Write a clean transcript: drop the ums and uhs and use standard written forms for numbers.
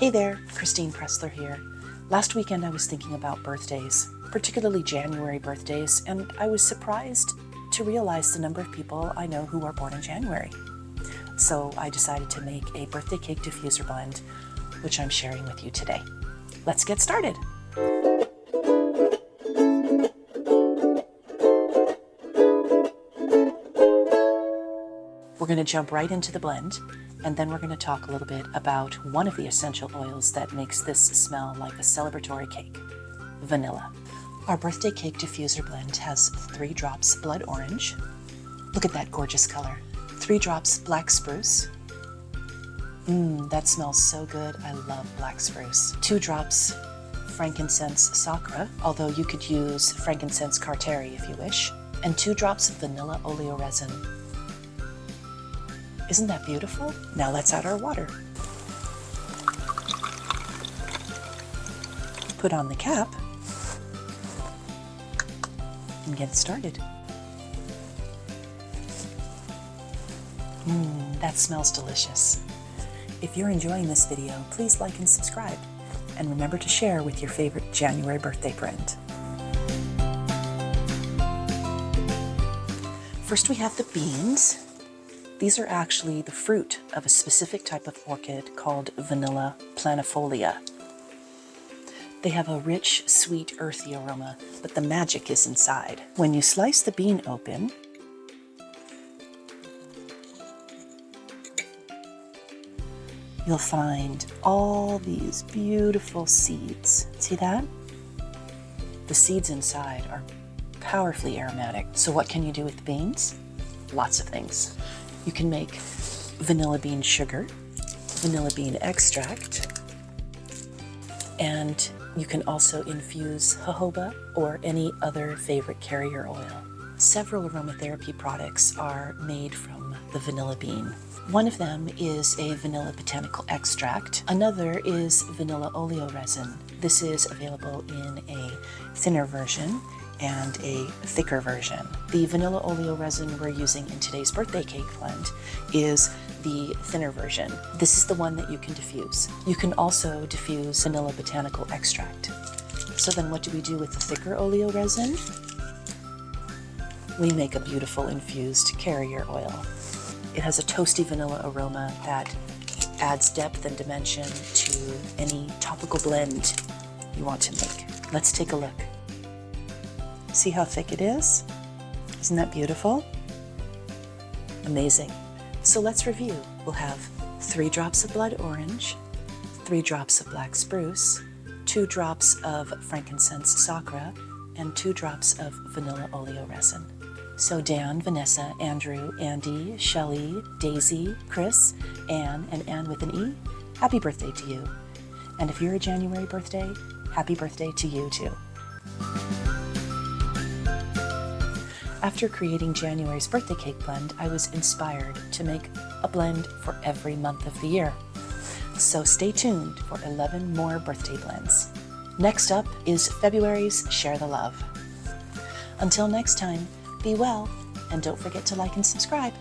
Hey there, Christine Pressler here. Last weekend I was thinking about birthdays, particularly January birthdays, and I was surprised to realize the number of people I know who are born in January. So I decided to make a birthday cake diffuser blend, which I'm sharing with you today. Let's get started. We're going to jump right into the blend, and then we're going to talk a little bit about one of the essential oils that makes this smell like a celebratory cake, vanilla. Our birthday cake diffuser blend has 3 drops blood orange. Look at that gorgeous color. 3 drops black spruce. That smells so good. I love black spruce. 2 drops frankincense sacra, although you could use frankincense carteri if you wish. And 2 drops of vanilla oleoresin. Isn't that beautiful? Now let's add our water. Put on the cap and get started. That smells delicious. If you're enjoying this video, please like and subscribe. And remember to share with your favorite January birthday blend. First we have the beans. These are actually the fruit of a specific type of orchid called Vanilla planifolia. They have a rich, sweet, earthy aroma, but the magic is inside. When you slice the bean open, you'll find all these beautiful seeds. See that? The seeds inside are powerfully aromatic. So what can you do with the beans? Lots of things. You can make vanilla bean sugar, vanilla bean extract, and you can also infuse jojoba or any other favorite carrier oil. Several aromatherapy products are made from the vanilla bean. One of them is a vanilla botanical extract. Another is vanilla oleoresin. This is available in a thinner version and a thicker version. The vanilla oleoresin we're using in today's birthday cake blend is the thinner version. This is the one that you can diffuse. You can also diffuse vanilla botanical extract. So then what do we do with the thicker oleoresin? We make a beautiful infused carrier oil. It has a toasty vanilla aroma that adds depth and dimension to any topical blend you want to make. Let's take a look. See how thick it is? Isn't that beautiful? Amazing. So let's review. We'll have 3 drops of blood orange, 3 drops of black spruce, 2 drops of frankincense sacra, and 2 drops of vanilla oleoresin. So Dan, Vanessa, Andrew, Andy, Shelley, Daisy, Chris, Anne, and Anne with an E, happy birthday to you. And if you're a January birthday, happy birthday to you too. After creating January's birthday cake blend, I was inspired to make a blend for every month of the year. So stay tuned for 11 more birthday blends. Next up is February's Share the Love. Until next time, be well, and don't forget to like and subscribe.